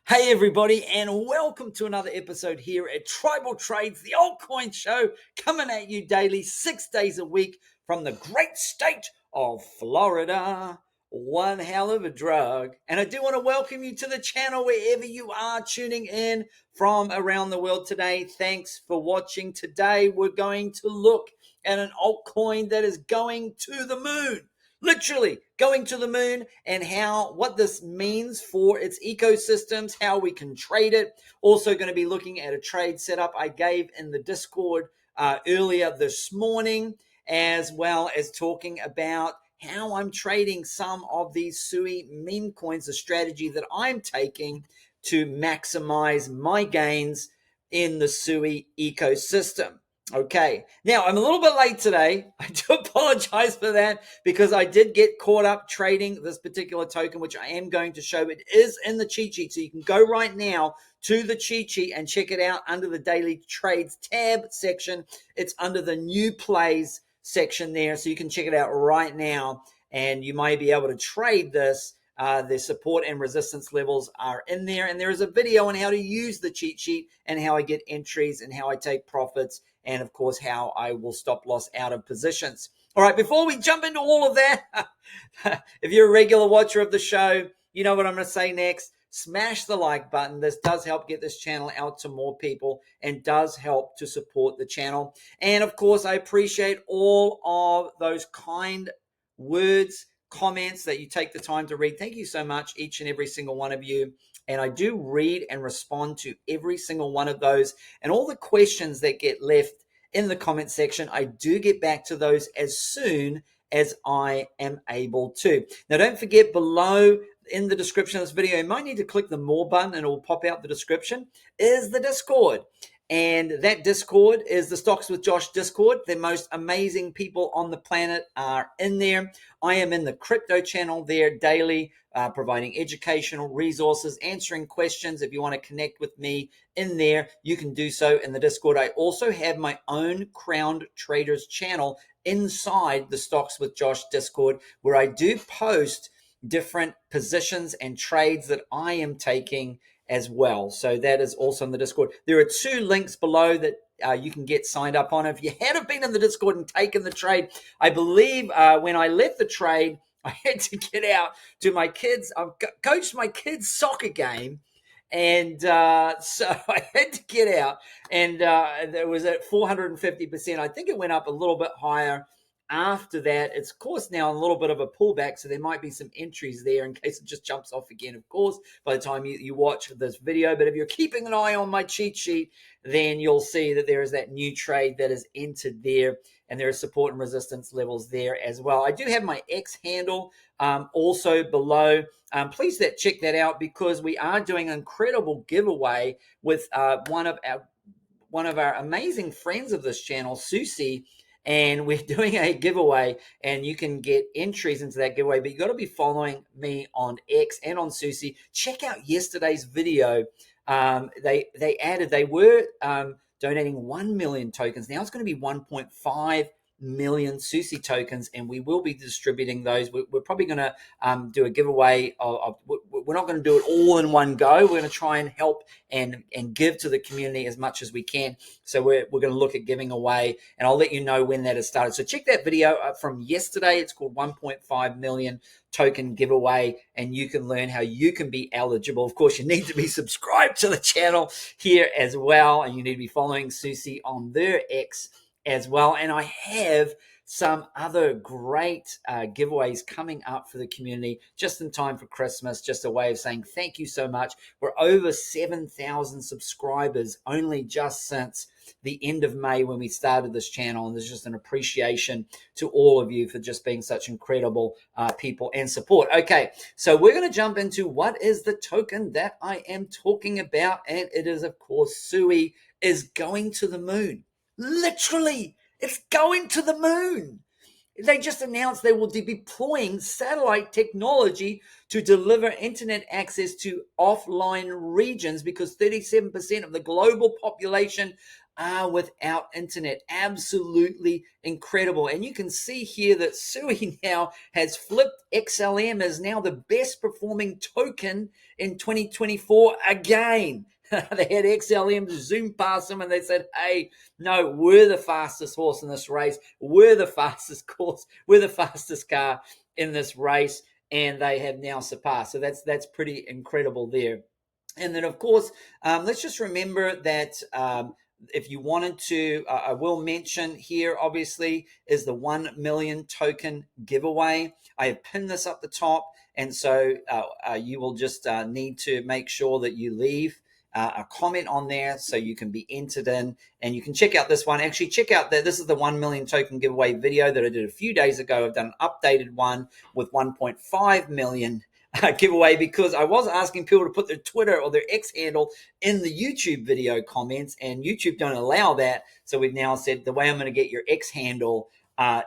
Hey everybody, and welcome to another episode here at Tribal Trades, the Altcoin show, coming at you daily, 6 days a week from the great state of Florida. One hell of a drug. And I do want to welcome you to the channel wherever you are tuning in from around the world today. Thanks for watching. Today we're going to look at an altcoin that is going to the moon. Literally going to the moon, and what this means for its ecosystems, how we can trade it. Also going to be looking at a trade setup I gave in the Discord earlier this morning, as well as talking about how I'm trading some of these Sui meme coins, the strategy that I'm taking to maximize my gains in the Sui ecosystem. Okay, now I'm a little bit late today. I do apologize for that because I did get caught up trading this particular token, which I am going to show. It is in the cheat sheet, so you can go right now to the cheat sheet and check it out under the daily trades tab section. It's under the new plays section there, so you can check it out right now, and you may be able to trade this. The support and resistance levels are in there, and there is a video on how to use the cheat sheet and how I get entries and how I take profits, and of course how I will stop loss out of positions. All right, before we jump into all of that, if you're a regular watcher of the show, you know what I'm going to say next. Smash the like button. This does help get this channel out to more people and does help to support the channel. And of course, I appreciate all of those kind words, comments that you take the time to read. Thank you so much, each and every single one of you. And I do read and respond to every single one of those. And all the questions that get left in the comment section, I do get back to those as soon as I am able to. Now, don't forget, below in the description of this video, you might need to click the more button and it will pop out the description, is the Discord. And that Discord is the Stocks with Josh Discord. The most amazing people on the planet are in there. I am in the crypto channel there daily, providing educational resources, answering questions. If you want to connect with me in there, you can do so in the Discord. I also have my own Crowned Traders channel inside the Stocks with Josh Discord, where I do post different positions and trades that I am taking as well. So that is also in the Discord. There are 2 links below that you can get signed up on. If you hadn't been in the Discord and taken the trade, I believe when I left the trade, I had to get out to my kids. I've coached my kids' soccer game, and so I had to get out, and it was at 450%. I think it went up a little bit higher. After that, it's of course now a little bit of a pullback, so there might be some entries there in case it just jumps off again, of course, by the time you watch this video. But if you're keeping an eye on my cheat sheet, then you'll see that there is that new trade that is entered there, and there are support and resistance levels there as well. I do have my X handle also below. Please check that out, because we are doing an incredible giveaway with one of our amazing friends of this channel, Suicy. And we're doing a giveaway, and you can get entries into that giveaway, but you got to be following me on X and on Suicy. Check out yesterday's video. They were donating 1 million tokens. Now it's going to be 1.5 million Suicy tokens, and we will be distributing those. We're probably going to do a giveaway we're not going to do it all in one go. We're going to try and help and give to the community as much as we can. So we're going to look at giving away, and I'll let you know when that has started. So check that video from yesterday. It's called 1.5 million token giveaway, and you can learn how you can be eligible. Of course, you need to be subscribed to the channel here as well, and you need to be following Suicy on their X as well. And I have some other great giveaways coming up for the community just in time for Christmas. Just a way of saying thank you so much. We're over 7,000 subscribers only just since the end of May when we started this channel, and there's just an appreciation to all of you for just being such incredible people and support. Okay, so we're going to jump into what is the token that I am talking about, and it is, of course, Sui is going to the moon. Literally, it's going to the moon. They just announced they will be deploying satellite technology to deliver internet access to offline regions, because 37% of the global population are without internet. Absolutely incredible. And you can see here that Sui now has flipped. XLM is now the best performing token in 2024 again. They had XLM zoom past them and they said, hey, no, we're the fastest horse in this race. We're the fastest course. We're the fastest car in this race. And they have now surpassed. So that's pretty incredible there. And then, of course, let's just remember that if you wanted to, I will mention here, obviously, is the 1 million token giveaway. I have pinned this up the top. And so you will just need to make sure that you leave a comment on there so you can be entered in, and you can check out this one. Actually, check out that this is the 1 million token giveaway video that I did a few days ago. I've done an updated one with 1.5 million giveaway, because I was asking people to put their Twitter or their X handle in the YouTube video comments, and YouTube don't allow that. So we've now said the way I'm going to get your X handle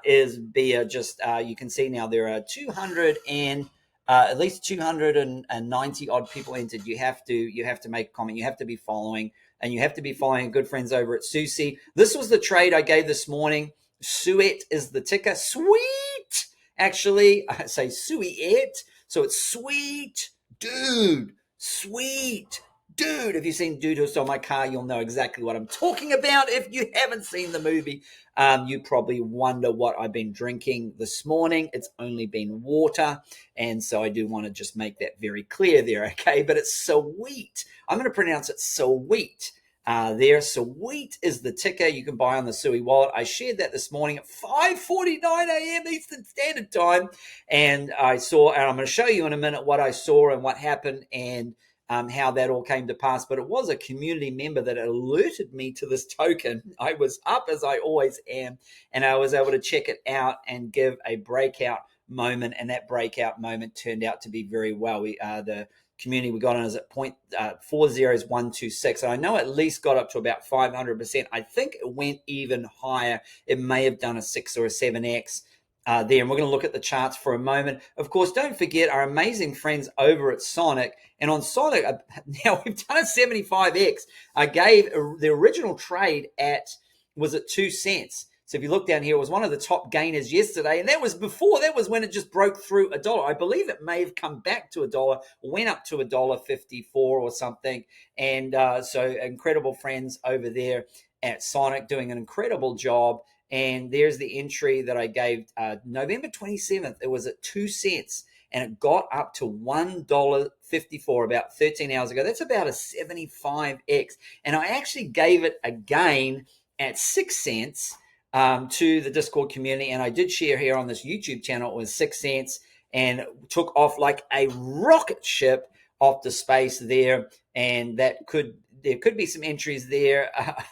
is via just you can see now there are 200 and at least 290 odd people entered. You have to make a comment. You have to be following, and you have to be following good friends over at Suicy. This was the trade I gave this morning. Suet is the ticker. Sweet. Actually, I say Suet. So it's sweet, dude, sweet, dude. If you've seen Dude Who Stole My Car, you'll know exactly what I'm talking about. If you haven't seen the movie, you probably wonder what I've been drinking this morning. It's only been water. And so I do want to just make that very clear there, okay? But it's sweet. I'm going to pronounce it sweet. There, Sweet is the ticker you can buy on the Sui wallet. I shared that this morning at 5:49 a.m. Eastern Standard Time, and I'm going to show you in a minute what I saw and what happened and how that all came to pass. But it was a community member that alerted me to this token. I was up, as I always am, and I was able to check it out and give a breakout moment, and that breakout moment turned out to be very well. The community we got on is at 0.40126. And I know at least got up to about 500%. I think it went even higher. It may have done a 6 or a 7x there. And we're going to look at the charts for a moment. Of course, don't forget our amazing friends over at Sonic. And on Sonic, now we've done a 75x. I gave the original trade was at 2 cents. So if you look down here, it was one of the top gainers yesterday. And that was when it just broke through $1. I believe it may have come back to $1, went up to $1.54 or something. And so incredible friends over there at Sonic doing an incredible job. And there's the entry that I gave November 27th. It was at 2 cents. And it got up to $1.54 about 13 hours ago. That's about a 75x. And I actually gave it again at 6 cents. To the Discord community, and I did share here on this YouTube channel. It was 6 cents and took off like a rocket ship off the space there, and there could be some entries there.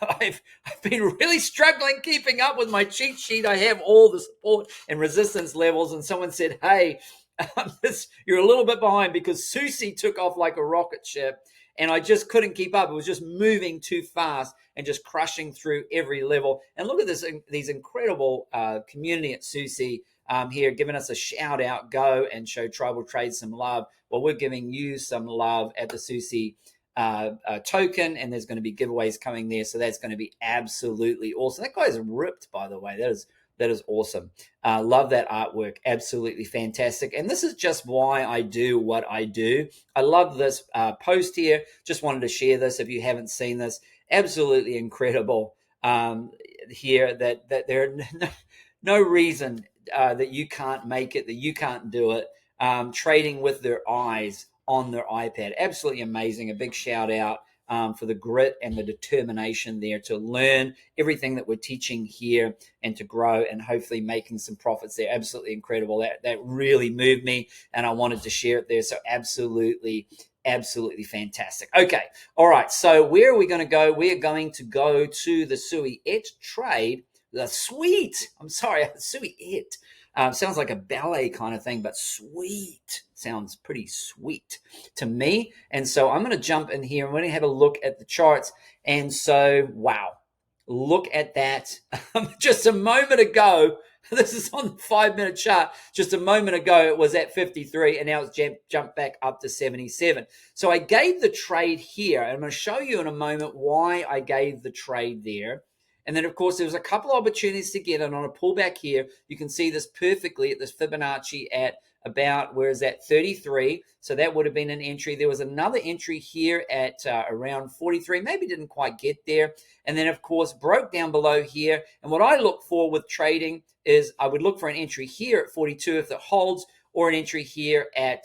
I've been really struggling keeping up with my cheat sheet. I have all the support and resistance levels, and someone said, hey, you're a little bit behind because Suicy took off like a rocket ship, and I just couldn't keep up. It was just moving too fast and just crushing through every level. And look at these incredible community at Suicy here giving us a shout out. Go and show Tribal Trade some love. Well, we're giving you some love at the Suicy token, and there's going to be giveaways coming there. So that's going to be absolutely awesome. That guy's ripped, by the way. That is awesome. Love that artwork. Absolutely fantastic. And this is just why I do what I do. I love this post here. Just wanted to share this if you haven't seen this. Absolutely incredible here that there are no reason that you can't make it, that you can't do it. Trading with their eyes on their iPad. Absolutely amazing. A big shout out for the grit and the determination there to learn everything that we're teaching here and to grow and hopefully making some profits there. Absolutely incredible. That really moved me, and I wanted to share it there. So absolutely fantastic. Okay. All right. So where are we going to go? We are going to go to the Suiet trade. The sweet. I'm sorry. Suiet. Sounds like a ballet kind of thing, but sweet sounds pretty sweet to me. And so I'm going to jump in here and we're going to have a look at the charts. And so, wow, look at that. Just a moment ago, This is on the 5-minute chart. Just a moment ago, it was at 53, and now it's jumped back up to 77. So I gave the trade here, and I'm going to show you in a moment why I gave the trade there. And then, of course, there was a couple of opportunities to get in on a pullback here. You can see this perfectly at this Fibonacci at about, where is that, 33. So that would have been an entry. There was another entry here at around 43. Maybe didn't quite get there. And then, of course, broke down below here. And what I look for with trading is I would look for an entry here at 42 if it holds, or an entry here at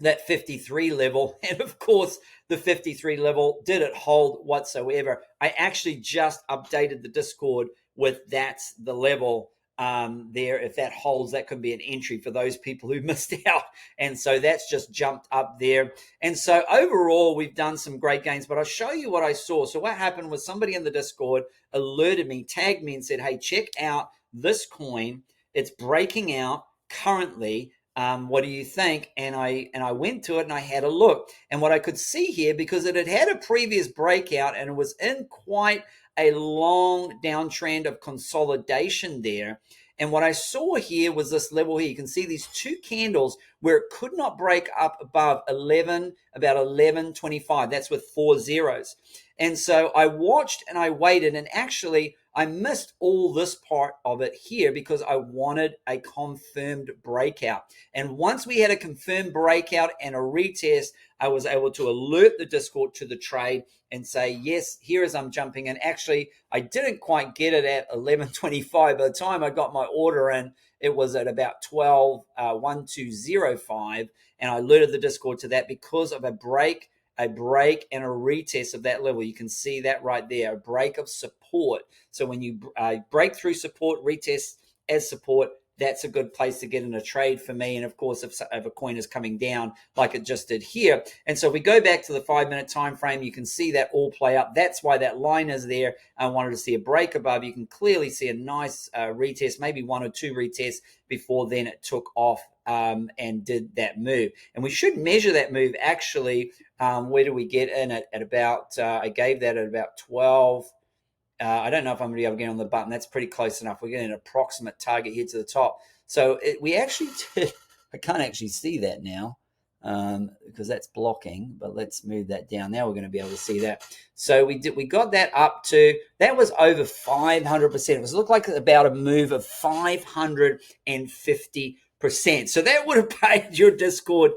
that 53 level. And of course, the 53 level, did it hold whatsoever? I actually just updated the Discord with that's the level there. If that holds, that could be an entry for those people who missed out. And so that's just jumped up there. And so overall, we've done some great gains, but I'll show you what I saw. So what happened was somebody in the Discord alerted me, tagged me and said, hey, check out this coin. It's breaking out currently. What do you think? And I went to it and I had a look. And what I could see here, because it had had a previous breakout and it was in quite a long downtrend of consolidation there. And what I saw here was this level here. You can see these two candles where it could not break up above about 11.25. That's with 4 zeros. And so I watched and I waited, and actually I missed all this part of it here because I wanted a confirmed breakout. And once we had a confirmed breakout and a retest, I was able to alert the Discord to the trade and say, yes, here as I'm jumping in. Actually, I didn't quite get it at 11.25. By the time I got my order in, it was at about 12.1205. And I alerted the Discord to that because of a break and a retest of that level. You can see that right there, a break of support. So when you break through support, retest as support, that's a good place to get in a trade for me. And of course, if a coin is coming down like it just did here. And so if we go back to the 5-minute time frame, you can see that all play up. That's why that line is there. I wanted to see a break above. You can clearly see a nice retest, maybe one or two retests before then it took off and did that move. And we should measure that move actually. Where do we get in at about, I gave that at about 12. I don't know if I'm going to be able to get on the button. That's pretty close enough. We're getting an approximate target here to the top. So we actually did. I can't actually see that now because that's blocking. But let's move that down. Now we're going to be able to see that. So we got that up to, that was over 500%. It looked like about a move of 550%. So that would have paid your Discord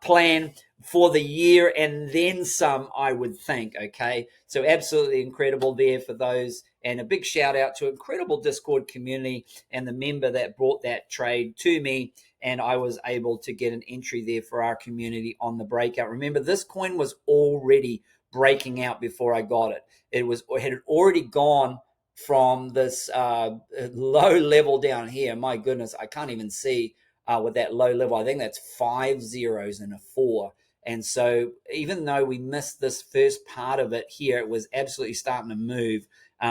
plan for the year and then some, I would think. Okay, so absolutely incredible there for those, and a big shout out to incredible Discord community and the member that brought that trade to me, and I was able to get an entry there for our community on the breakout. Remember, this coin was already breaking out before I got it. It had already gone from this low level down here. My goodness, I can't even see with that low level. I think that's 5 zeros and a 4. And so even though we missed this first part of it here, it was absolutely starting to move.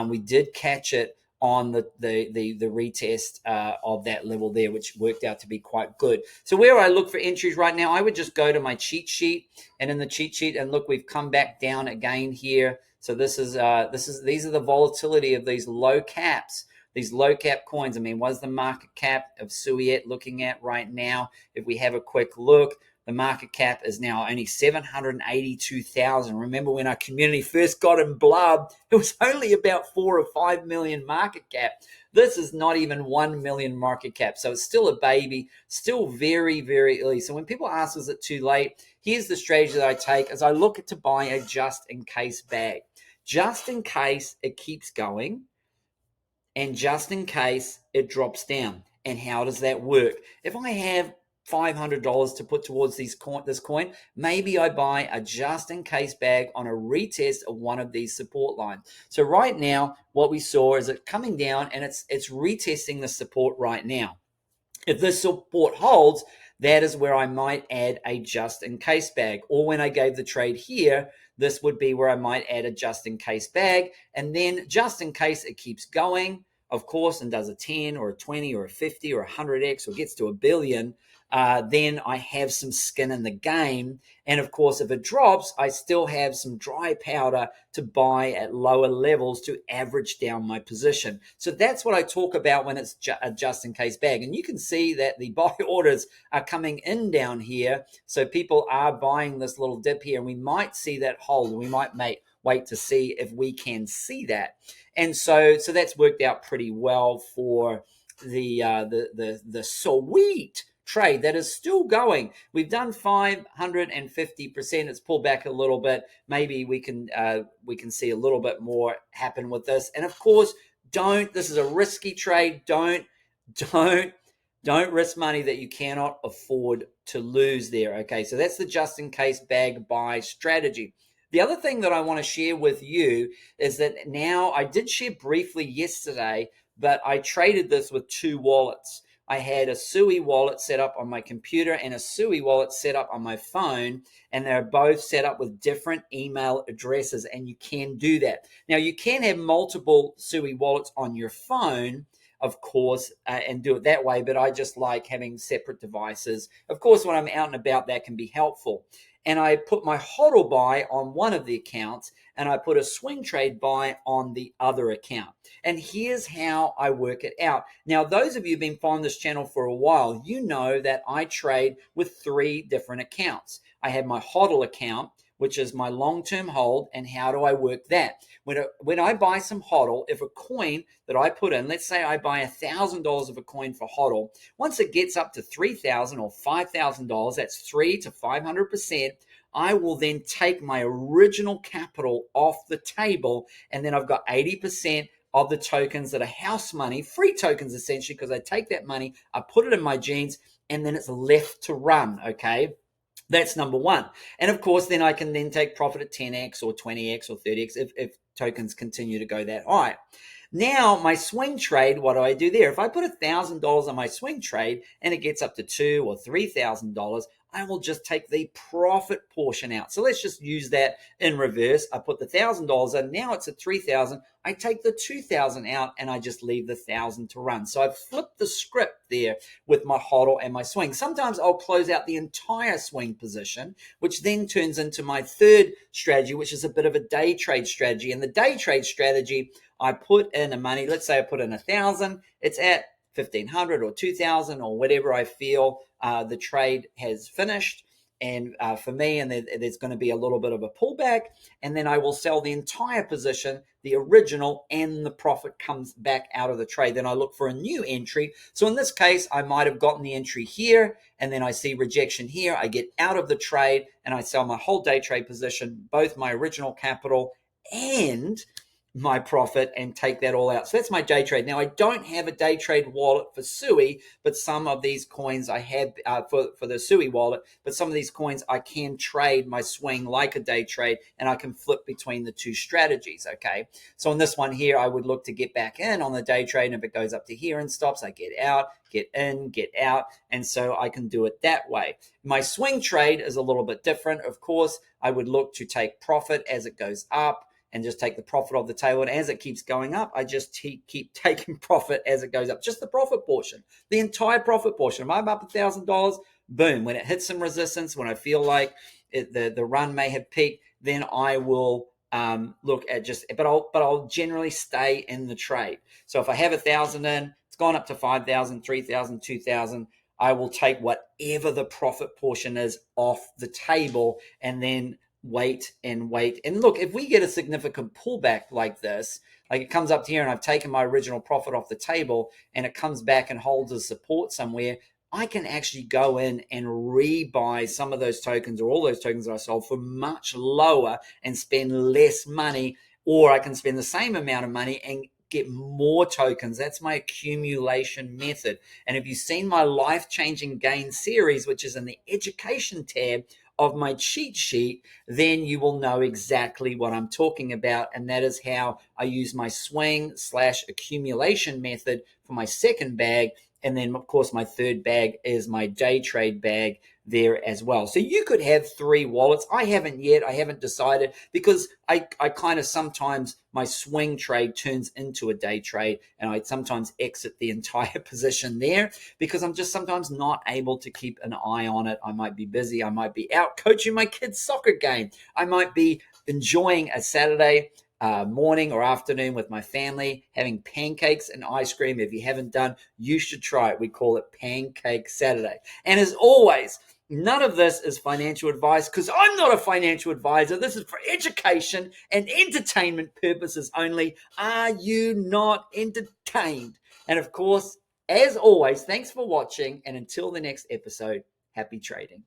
We did catch it on the retest of that level there, which worked out to be quite good. So where I look for entries right now, I would just go to my cheat sheet, and in the cheat sheet, and look, we've come back down again here. So these are the volatility of these low caps. These low cap coins. I mean, what's the market cap of Suicy looking at right now? If we have a quick look, the market cap is now only 782,000. Remember when our community first got in blub, it was only about 4 or 5 million market cap. This is not even 1 million market cap. So it's still a baby, still very, very early. So when people ask, is it too late? Here's the strategy that I take as I look to buy a just in case bag. Just in case it keeps going, and just in case it drops down. And how does that work? If I have $500 to put towards this coin, maybe I buy a just in case bag on a retest of one of these support lines. So right now, what we saw is it coming down, and it's retesting the support right now. If this support holds, that is where I might add a just in case bag. Or when I gave the trade here, this would be where I might add a just in case bag. And then just in case it keeps going, of course, and does a 10 or a 20 or a 50 or 100x or gets to a billion, then I have some skin in the game. And of course, if it drops, I still have some dry powder to buy at lower levels to average down my position. So that's what I talk about when it's a just in case bag. And you can see that the buy orders are coming in down here. So people are buying this little dip here, and we might see that hold. We might wait to see if we can see that. And so that's worked out pretty well for the sweet trade that is still going. We've done 550%. It's pulled back a little bit. Maybe we can see a little bit more happen with this. And of course, this is a risky trade. Don't risk money that you cannot afford to lose there. Okay, so that's the just in case bag buy strategy. The other thing that I want to share with you is that now I did share briefly yesterday, but I traded this with two wallets. I had a Suicy wallet set up on my computer and a Suicy wallet set up on my phone, and they're both set up with different email addresses, and you can do that. Now, you can have multiple Suicy wallets on your phone, of course, and do it that way, but I just like having separate devices. Of course, when I'm out and about, that can be helpful. And I put my HODL buy on one of the accounts, and I put a swing trade buy on the other account. And here's how I work it out. Now, those of you who've been following this channel for a while, you know that I trade with 3 different accounts. I have my HODL account, which is my long-term hold, and how do I work that? When I buy some HODL, if a coin that I put in, let's say I buy $1,000 of a coin for HODL, once it gets up to $3,000 or $5,000, that's 3 to 500%, I will then take my original capital off the table, and then I've got 80% of the tokens that are house money, free tokens essentially, because I take that money, I put it in my jeans, and then it's left to run, okay? That's number one. And of course, then I can then take profit at 10x or 20x or 30x if tokens continue to go that high. Now, my swing trade, what do I do there? If I put $1,000 on my swing trade and it gets up to $2,000 or $3,000, I will just take the profit portion out. So let's just use that in reverse. I put the $1,000 in. Now it's at $3,000. I take the $2,000 out and I just leave the $1,000 to run. So I've flipped the script there with my HODL and my swing. Sometimes I'll close out the entire swing position, which then turns into my third strategy, which is a bit of a day trade strategy. And the day trade strategy, I put in a money. Let's say I put in 1,000. It's at 1,500 or 2,000 or whatever I feel the trade has finished. And for me, and there's going to be a little bit of a pullback, and then I will sell the entire position, the original, and the profit comes back out of the trade. Then I look for a new entry. So in this case, I might have gotten the entry here, and then I see rejection here. I get out of the trade, and I sell my whole day trade position, both my original capital and my profit, and take that all out. So that's my day trade. Now, I don't have a day trade wallet for Suicy, but some of these coins I have for the Suicy wallet, but some of these coins I can trade my swing like a day trade, and I can flip between the two strategies, okay? So on this one here, I would look to get back in on the day trade, and if it goes up to here and stops, I get out, get in, get out, and so I can do it that way. My swing trade is a little bit different. Of course, I would look to take profit as it goes up, and just take the profit off the table. And as it keeps going up, I just keep taking profit as it goes up. Just the profit portion, the entire profit portion. If I'm up $1,000, boom. When it hits some resistance, when I feel like the run may have peaked, then I will look at but I'll generally stay in the trade. So if I have 1,000 in, it's gone up to 5,000, 3,000, 2,000. I will take whatever the profit portion is off the table, and then wait. And look, if we get a significant pullback like this, like it comes up here and I've taken my original profit off the table and it comes back and holds a support somewhere, I can actually go in and rebuy some of those tokens or all those tokens that I sold for much lower and spend less money, or I can spend the same amount of money and get more tokens. That's my accumulation method. And if you've seen my life-changing gain series, which is in the education tab of my cheat sheet, then you will know exactly what I'm talking about. And that is how I use my swing/accumulation method for my second bag. And then, of course, my third bag is my day trade bag there as well. So you could have 3 wallets. I haven't yet. I haven't decided, because I kind of sometimes my swing trade turns into a day trade, and I sometimes exit the entire position there because I'm just sometimes not able to keep an eye on it. I might be busy. I might be out coaching my kids' soccer game. I might be enjoying a Saturday morning or afternoon with my family, having pancakes and ice cream. If you haven't done, you should try it. We call it Pancake Saturday. And as always, none of this is financial advice, because I'm not a financial advisor. This is for education and entertainment purposes only. Are you not entertained? And of course, as always, thanks for watching. And until the next episode, happy trading.